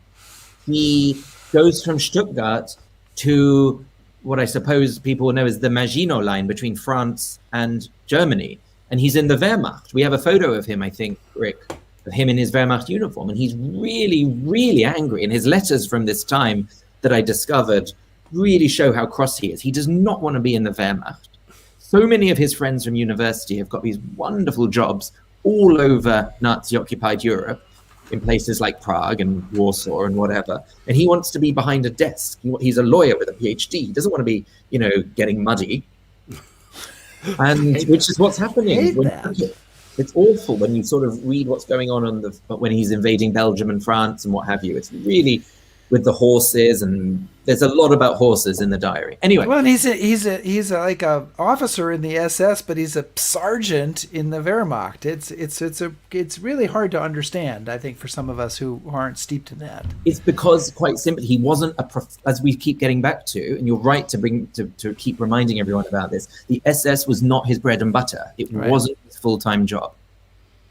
He goes from Stuttgart to what I suppose people will know as the Maginot Line between France and Germany. And he's in the Wehrmacht. We have a photo of him, I think, Rick, of him in his Wehrmacht uniform. And he's really, really angry. And his letters from this time that I discovered really show how cross he is. He does not want to be in the Wehrmacht. So many of his friends from university have got these wonderful jobs all over Nazi-occupied Europe, in places like Prague and Warsaw and whatever. And he wants to be behind a desk. He's a lawyer with a PhD. He doesn't want to be, getting muddy. And which is what's happening. It's awful when you sort of read what's going on when he's invading Belgium and France and what have you. It's really with the horses, and there's a lot about horses in the diary. Anyway, Well, and he's like a officer in the SS, but he's a sergeant in the Wehrmacht. It's really hard to understand, I think, for some of us who aren't steeped in that. it's because, quite simply, he wasn't as we keep getting back to, and you're right to keep reminding everyone about this. The SS was not his bread and butter. It Right. wasn't his full-time job.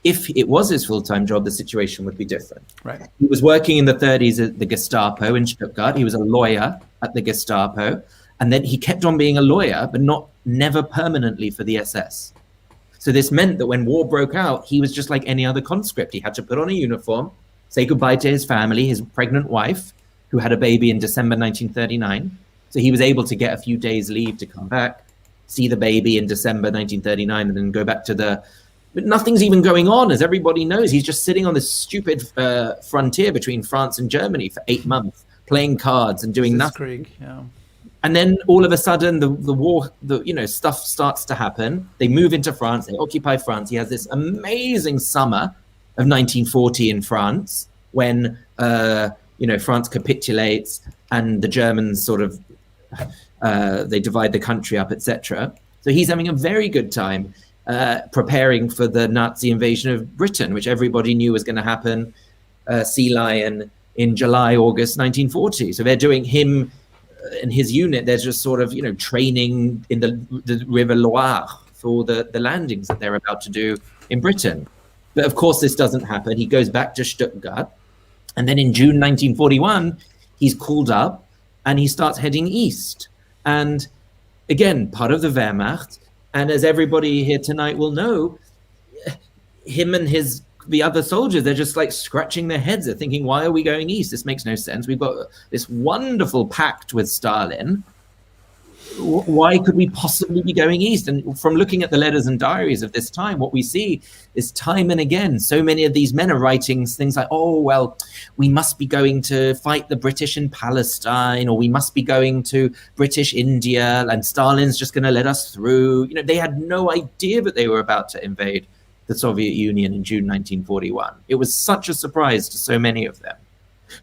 If it was his full-time job, the situation would be different. Right. He was working in the 30s at the Gestapo in Stuttgart. He was a lawyer at the Gestapo. And then he kept on being a lawyer, but never permanently for the SS. So this meant that when war broke out, he was just like any other conscript. He had to put on a uniform, say goodbye to his family, his pregnant wife, who had a baby in December 1939. So he was able to get a few days leave to come back, see the baby in December 1939, and then go back to but nothing's even going on, as everybody knows. He's just sitting on this stupid frontier between France and Germany for 8 months, playing cards and doing nothing. Yeah. And then all of a sudden, the war, stuff starts to happen. They move into France. They occupy France. He has this amazing summer of 1940 in France when, France capitulates and the Germans sort of, they divide the country up, etc. So he's having a very good time preparing for the Nazi invasion of Britain, which everybody knew was going to happen, Sea Lion, in July, August 1940. So they're doing him and his unit, they're just sort of, training in the River Loire for the landings that they're about to do in Britain. But of course, this doesn't happen. He goes back to Stuttgart. And then in June 1941, he's called up and he starts heading east. And again, part of the Wehrmacht. And as everybody here tonight will know, him and the other soldiers, they're just like scratching their heads. They're thinking, why are we going east? This makes no sense. We've got this wonderful pact with Stalin. Why could we possibly be going east? And from looking at the letters and diaries of this time, what we see is time and again, so many of these men are writing things like, oh, well, we must be going to fight the British in Palestine, or we must be going to British India, and Stalin's just going to let us through. They had no idea that they were about to invade the Soviet Union in June 1941. It was such a surprise to so many of them.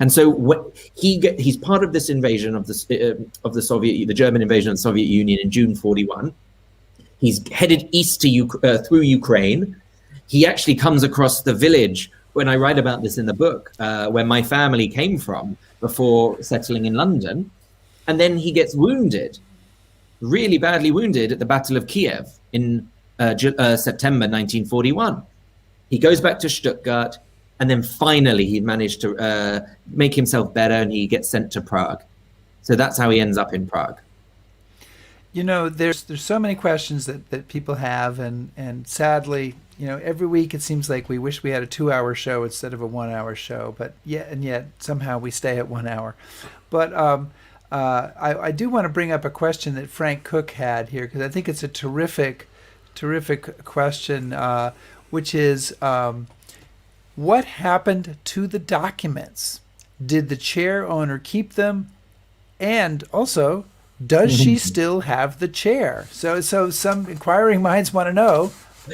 And so he's part of this invasion of the German invasion of the Soviet Union in June 41. He's headed east to through Ukraine. He actually comes across the village, when I write about this in the book, where my family came from before settling in London. And then he gets wounded, really badly wounded, at the Battle of Kiev in September 1941. He goes back to Stuttgart. And then finally, he managed to make himself better, and he gets sent to Prague. So that's how he ends up in Prague. there's so many questions that people have, and sadly, every week it seems like we wish we had a 2-hour show instead of a 1-hour show, but yet somehow we stay at 1 hour. But I do want to bring up a question that Frank Cook had here, because I think it's a terrific question, which is, what happened to the documents? Did the chair owner keep them? And also, does she still have the chair? So some inquiring minds want to know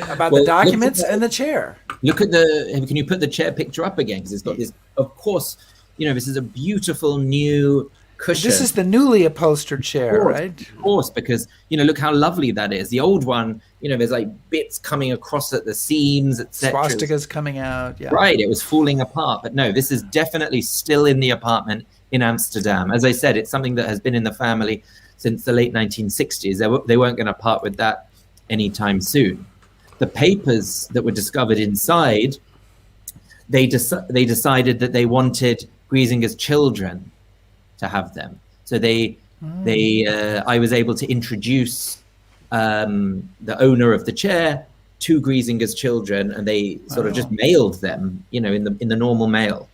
about the documents and the chair. Look at can you put the chair picture up again? Because it's got this, of course, this is a beautiful new cushion. This is the newly upholstered chair, right? Of course, because, look how lovely that is. The old one, there's like bits coming across at the seams, etc. Swastikas coming out. Yeah. Right, it was falling apart. But no, this is definitely still in the apartment in Amsterdam. As I said, it's something that has been in the family since the late 1960s. They weren't going to part with that anytime soon. The papers that were discovered inside, they decided that they wanted Griezinger's children to have them. So I was able to introduce the owner of the chair to Griezinger's children, and they sort of just mailed them, in the normal mail.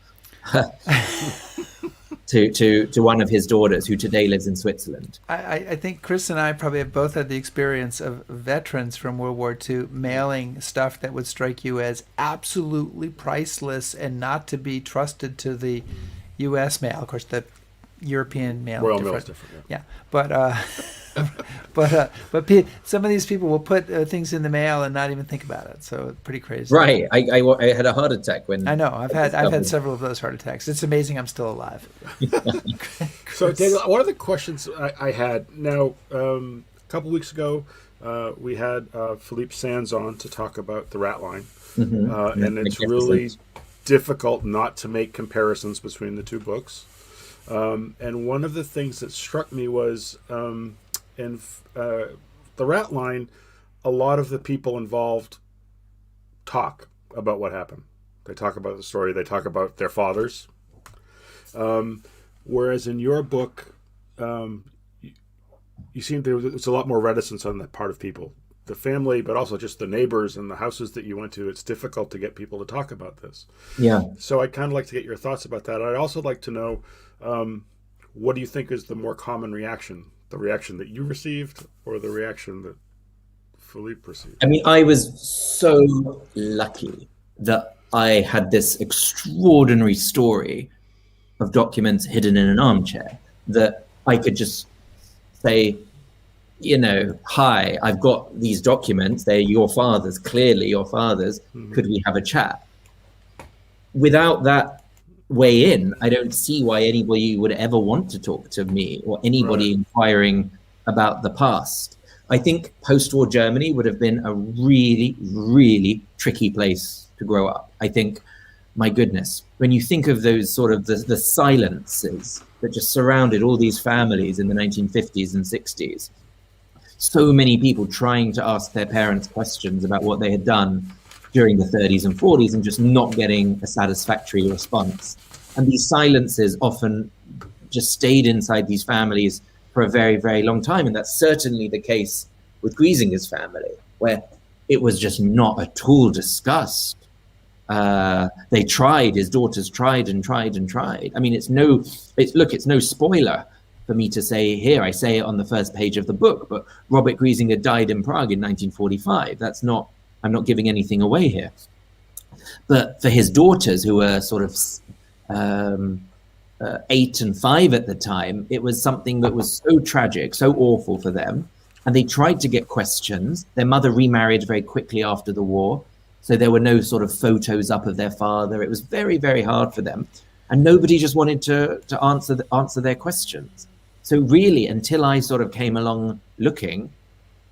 to one of his daughters, who today lives in Switzerland. I think Chris and I probably have both had the experience of veterans from World War II mailing stuff that would strike you as absolutely priceless and not to be trusted to the U.S. mail. Of course, the European mail. Royal mail is different. Yeah, but some of these people will put things in the mail and not even think about it. So pretty crazy. Right. I had a heart attack when. I know. I've had several of those heart attacks. It's amazing I'm still alive. So, Daniel, one of the questions I had now, a couple weeks ago, we had Philippe Sands on to talk about the rat line, and it's really difficult not to make comparisons between the two books. And one of the things that struck me was in the rat line, a lot of the people involved talk about what happened. They talk about the story. They talk about their fathers. Whereas in your book, you seem there's a lot more reticence on that part of people, the family, but also just the neighbors and the houses that you went to. It's difficult to get people to talk about this. Yeah. So I'd kind of like to get your thoughts about that. I'd also like to know, what do you think is the more common reaction? The reaction that you received or the reaction that Philippe received? I mean, I was so lucky that I had this extraordinary story of documents hidden in an armchair that I could just say, hi, I've got these documents. They're your father's, clearly your father's. Mm-hmm. Could we have a chat? Without that way in, I don't see why anybody would ever want to talk to me or anybody inquiring about the past. I think post-war Germany would have been a really, really tricky place to grow up. I think, my goodness, when you think of those sort of the silences that just surrounded all these families in the 1950s and 60s, so many people trying to ask their parents questions about what they had done during the 30s and 40s and just not getting a satisfactory response. And these silences often just stayed inside these families for a very, very long time. And that's certainly the case with Griezinger's family, where it was just not at all discussed. They tried, his daughters tried and tried and tried. I mean, it's no spoiler for me to say here, I say it on the first page of the book, but Robert Griezinger died in Prague in 1945. I'm not giving anything away here. But for his daughters, who were sort of 8 and 5 at the time, it was something that was so tragic, so awful for them. And they tried to get questions. Their mother remarried very quickly after the war, so there were no sort of photos up of their father. It was very, very hard for them. And nobody just wanted to answer their questions. So really, until I sort of came along looking,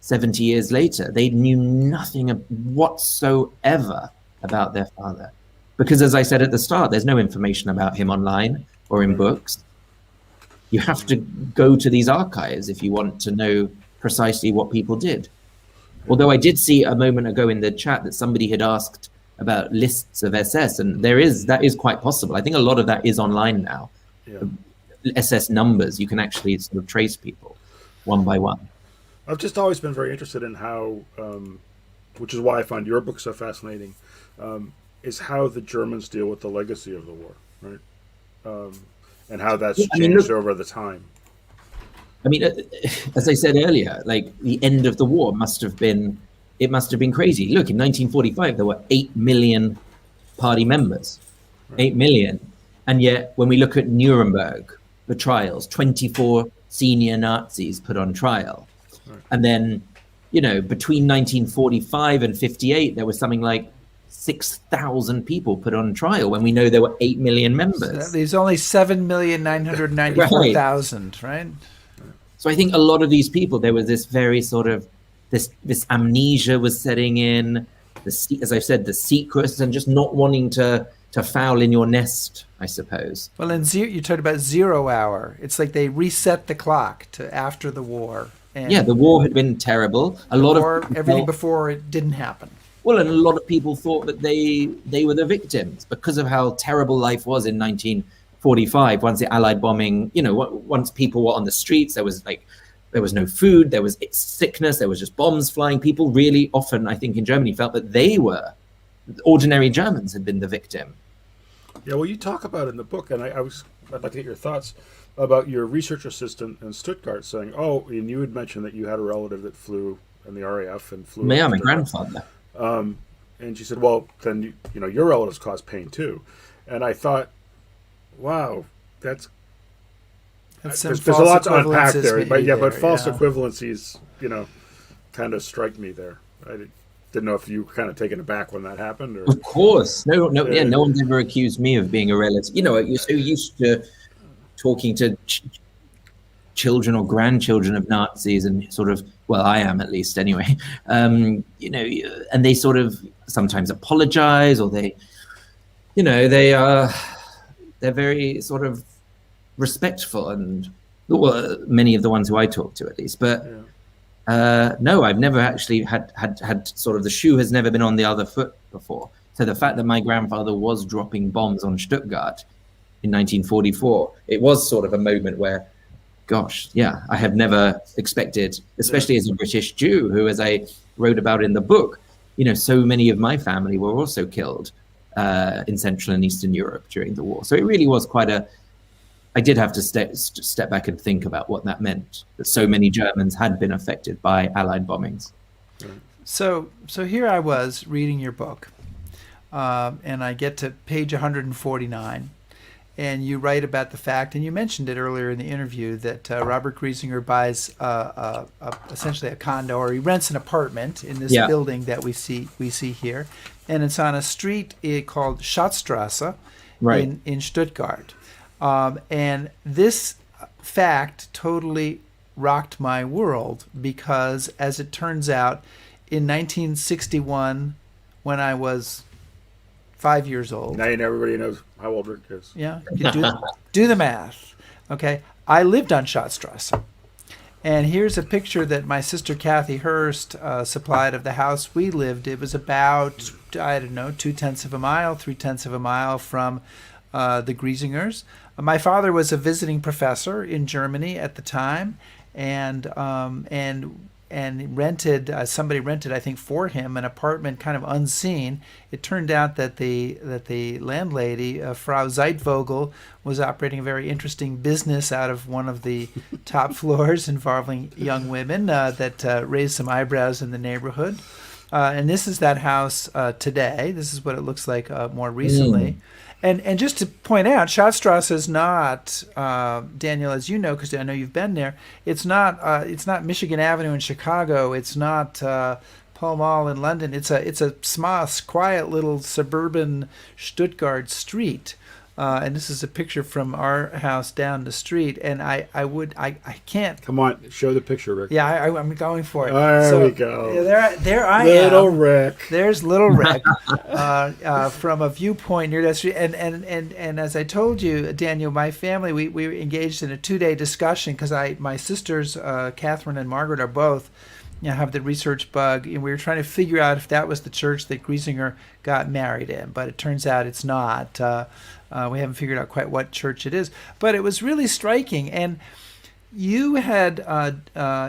70 years later, they knew nothing whatsoever about their father. Because as I said at the start, there's no information about him online or in books. You have to go to these archives if you want to know precisely what people did. Although I did see a moment ago in the chat that somebody had asked about lists of SS, and that is quite possible. I think a lot of that is online now. Yeah. SS numbers, you can actually sort of trace people one by one. I've just always been very interested in how, which is why I find your book so fascinating, is how the Germans deal with the legacy of the war, right? And how that's changed over the time. I mean, as I said earlier, like the end of the war must have been crazy. Look, in 1945, there were 8 million party members, 8 million. And yet, when we look at Nuremberg, the trials, 24 senior Nazis put on trial. Right. And then, between 1945 and 58, there was something like 6,000 people put on trial when we know there were 8 million members. So there's only 7,994,000, right? So I think a lot of these people, there was this very sort of, this amnesia was setting in, as I said, the secrets, and just not wanting to foul in your nest, I suppose. Well, you talked about 0 hour. It's like they reset the clock to after the war. And yeah, the war had been terrible. Everything before it didn't happen. Well, and a lot of people thought that they were the victims because of how terrible life was in 1945. Once the Allied bombing, once people were on the streets, there was no food, there was sickness, there was just bombs flying. People really often, I think, in Germany felt that ordinary Germans had been the victim. Yeah, well, you talk about it in the book, and I'd like to get your thoughts about your research assistant in Stuttgart saying, and you had mentioned that you had a relative that flew in the RAF and flew. Yeah, my grandfather. And she said, well, then, your relatives caused pain too. And I thought, wow, there's a lot to unpack there. But false equivalencies, kind of strike me there. I didn't know if you were kind of taken aback when that happened. Or, of course. No one's ever accused me of being a relative. You're so used to talking to children or grandchildren of Nazis and sort of, well, I am at least anyway, and they sort of sometimes apologize, or they're very sort of respectful, and many of the ones who I talk to at least. But no, I've never actually had sort of, the shoe has never been on the other foot before. So the fact that my grandfather was dropping bombs on Stuttgart in 1944, it was sort of a moment where, gosh, yeah, I have never expected, especially as a British Jew, who, as I wrote about in the book, so many of my family were also killed in Central and Eastern Europe during the war. So it really was I did have to step back and think about what that meant, that so many Germans had been affected by Allied bombings. So here I was reading your book, and I get to page 149, and you write about the fact, and you mentioned it earlier in the interview, that Robert Griezinger buys essentially a condo, or he rents an apartment in this building that we see here, and it's on a street called Schatzstrasse in Stuttgart. And this fact totally rocked my world, because, as it turns out, in 1961, when I was 5 years old. Now everybody knows how old Rick is. Yeah, you do the math. Okay, I lived on Schatzstrasse. And here's a picture that my sister Kathy Hurst supplied of the house we lived. It was about, 2/10 of a mile, 3/10 of a mile from the Griezingers. My father was a visiting professor in Germany at the time, and rented, somebody rented, I think, for him an apartment kind of unseen. It turned out that the landlady, Frau Zeitvogel, was operating a very interesting business out of one of the top floors involving young women that raised some eyebrows in the neighborhood. And this is that house today. This is what it looks like more recently. And just to point out, Schatzstrasse is not, Daniel, as you know, because I know you've been there. It's not Michigan Avenue in Chicago. It's not Pall Mall in London. It's a small, quiet little suburban Stuttgart street. And this is a picture from our house down the street. And I can't. Come on, show the picture, Rick. Yeah, I'm going for it. There we go. There I am. Little Rick. There's little Rick from a viewpoint near that street. And as I told you, Daniel, my family, we were engaged in a 2-day discussion, because my sisters, Catherine and Margaret, are both, have the research bug, and we were trying to figure out if that was the church that Griezinger got married in. But it turns out it's not. We haven't figured out quite what church it is. But it was really striking. And You had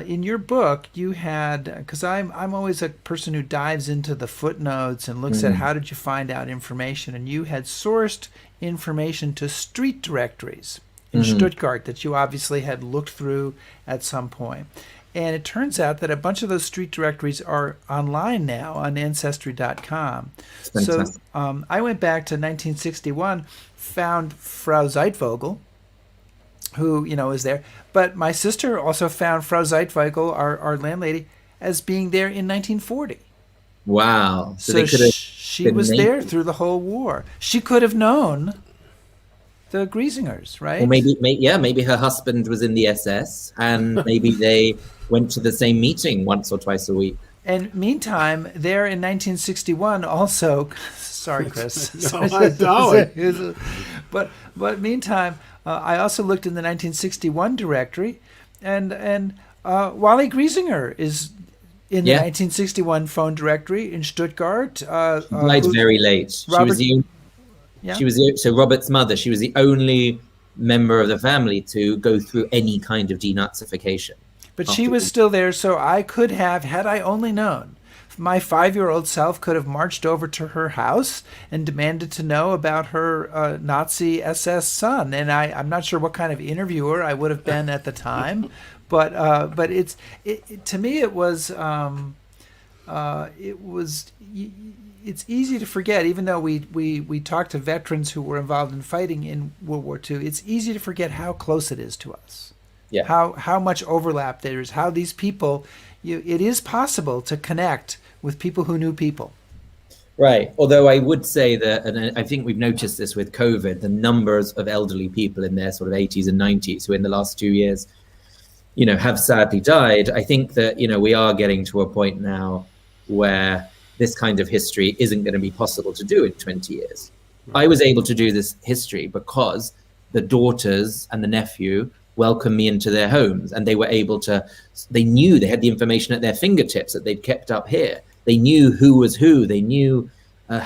in your book, you had, because I'm always a person who dives into the footnotes and looks at Mm, how did you find out information, and you had sourced information to street directories in mhm. Stuttgart that you obviously had looked through at some point. And it turns out that a bunch of those street directories are online now on Ancestry.com. It's So fantastic. I went back to 1961, found Frau Zeitvogel, who is there. But my sister also found Frau Zeitweigel, our landlady, as being there in 1940. Wow. So they So could have she been was there neighbors. through the whole war. She could have known the Griesingers, Or right? maybe her husband was in the SS and maybe they went to the same meeting once or twice a week. And meantime, there in 1961, also, sorry, Chris, No, I don't. but meantime, I also looked in the 1961 directory, and Wally Griesinger is in the Yeah, 1961 phone directory in Stuttgart. she died Who very late. She was Robert? the Yeah, she was the, so Robert's mother. She was the only member of the family to go through any kind of denazification but she after. was still there, so I could have, had I only known. My 5-year-old self could have marched over to her house and demanded to know about her Nazi SS son. And I'm not sure what kind of interviewer I would have been at the time, but to me it was it's easy to forget. Even though we talked to veterans who were involved in fighting in World War II, it's easy to forget how close it is to us, Yeah. how much overlap there is, how these people, it is possible to connect with people who knew people. Right. Although I would say that, and I think we've noticed this with COVID, the numbers of elderly people in their sort of 80s and 90s who in the last 2 years, have sadly died. I think that, we are getting to a point now where this kind of history isn't going to be possible to do in 20 years. I was able to do this history because the daughters and the nephew welcomed me into their homes, and they were able to, they knew, they had the information at their fingertips that they'd kept up here. They knew who was who. They knew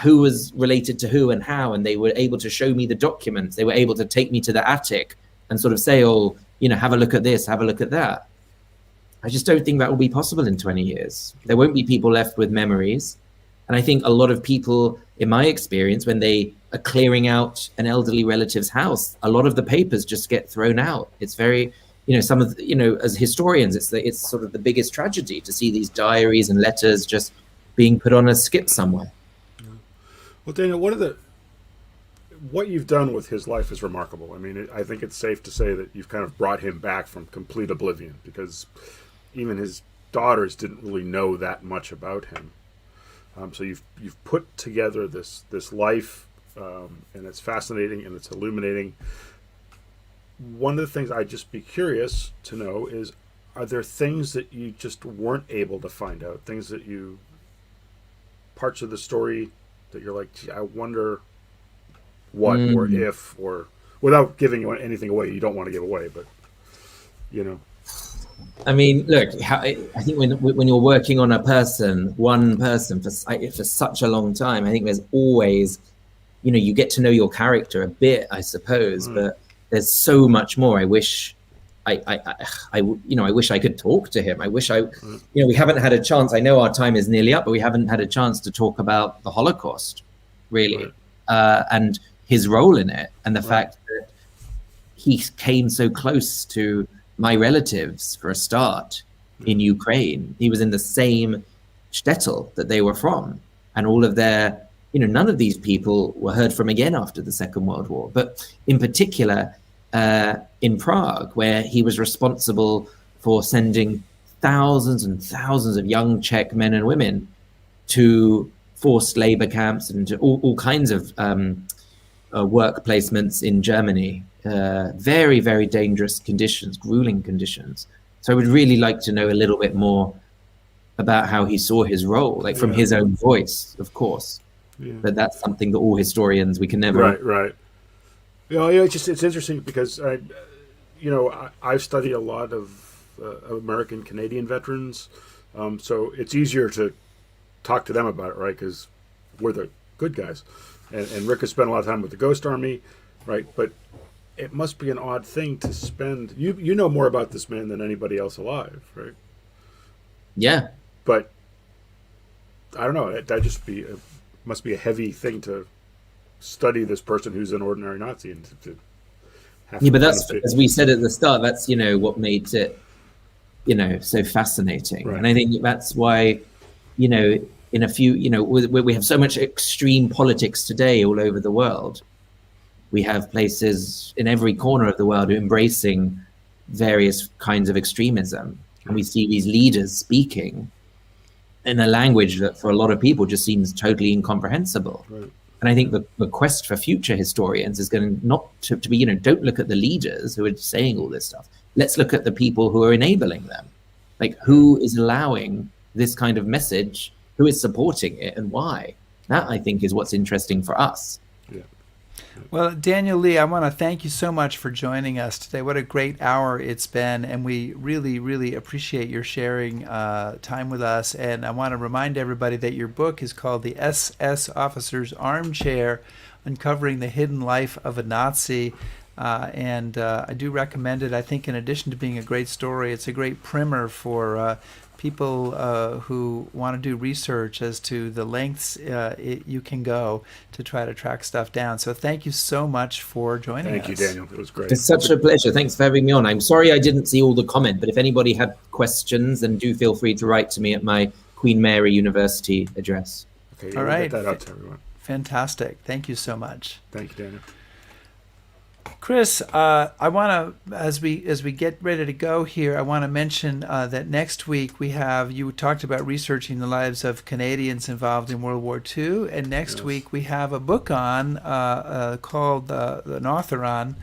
who was related to who and how, and they were able to show me the documents. They were able to take me to the attic and sort of say, oh, have a look at this, have a look at that. I just don't think that will be possible in 20 years. There won't be people left with memories. And I think a lot of people, in my experience, when they are clearing out an elderly relative's house, a lot of the papers just get thrown out. It's very, some of as historians, it's sort of the biggest tragedy to see these diaries and letters just being put on a skip somewhere. Well, Daniel, what you've done with his life is remarkable. I mean, I think it's safe to say that you've kind of brought him back from complete oblivion, because even his daughters didn't really know that much about him. So you've put together this life, and it's fascinating and it's illuminating. One of the things I'd just be curious to know is, are there things that you just weren't able to find out? Things that parts of the story that you're like, gee, I wonder what or if, or without giving anything away you don't want to give away, but I mean, look, I think when you're working on one person for such a long time, I think there's always, you get to know your character a bit, I suppose, but there's so much more. I wish I wish I could talk to him. I wish we haven't had a chance. I know our time is nearly up, but we haven't had a chance to talk about the Holocaust, really, and his role in it, and the fact that he came so close to my relatives for a start in Ukraine. He was in the same shtetl that they were from, and all of their, none of these people were heard from again after the Second World War. But in particular, in Prague, where he was responsible for sending thousands and thousands of young Czech men and women to forced labor camps and to all kinds of work placements in Germany. Very, very dangerous conditions, grueling conditions. So I would really like to know a little bit more about how he saw his role, like from his own voice, of course. Yeah. But that's something that all historians, we can never... Right. It's interesting because I've studied a lot of American Canadian veterans, so it's easier to talk to them about it, right? Because we're the good guys, and Rick has spent a lot of time with the Ghost Army, right? But it must be an odd thing to spend. You know more about this man than anybody else alive, right? Yeah. But I don't know. That must be a heavy thing to study this person who's an ordinary Nazi and to have. Yeah, but that's, as we said at the start, that's, you know, what made it, you know, so fascinating. Right. And I think that's why, you know, in a few, you know, we have so much extreme politics today all over the world. We have places in every corner of the world embracing various kinds of extremism. And we see these leaders speaking in a language that for a lot of people just seems totally incomprehensible. Right. And I think the quest for future historians is going to be, you know, don't look at the leaders who are saying all this stuff. Let's look at the people who are enabling them. Like, who is allowing this kind of message? Who is supporting it, and why? That, I think, is what's interesting for us. Yeah. Well, Daniel Lee, I want to thank you so much for joining us today. What a great hour it's been, and we really, really appreciate your sharing time with us. And I want to remind everybody that your book is called The SS Officer's Armchair, Uncovering the Hidden Life of a Nazi. And I do recommend it. I think in addition to being a great story, it's a great primer for people who want to do research as to the lengths you can go to try to track stuff down. So thank you so much for joining us. Thank you, Daniel. It was great. It's such a pleasure. Thanks for having me on. I'm sorry I didn't see all the comment, but if anybody had questions, then do feel free to write to me at my Queen Mary University address. Okay, All we'll right. get that out to everyone. Fantastic. Thank you so much. Thank you, Daniel. Chris, I want to, as we get ready to go here, I want to mention that next week you talked about researching the lives of Canadians involved in World War II, and next week we have a book on called an author on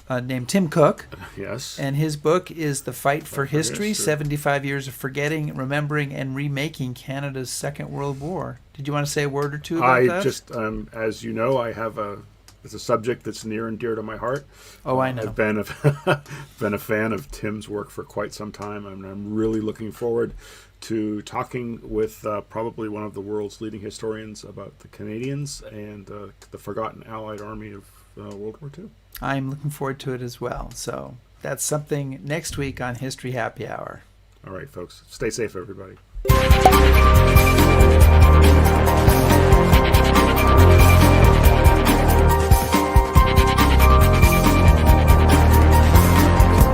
named Tim Cook. Yes. And his book is The Fight for History, 75 Years of Forgetting, Remembering, and Remaking Canada's Second World War. Did you want to say a word or two about that? I just, as you know, it's a subject that's near and dear to my heart. Oh, I know. I've been a fan of Tim's work for quite some time, and I'm really looking forward to talking with probably one of the world's leading historians about the Canadians and the forgotten Allied army of World War II. I'm looking forward to it as well. So that's something next week on History Happy Hour. All right, folks. Stay safe, everybody.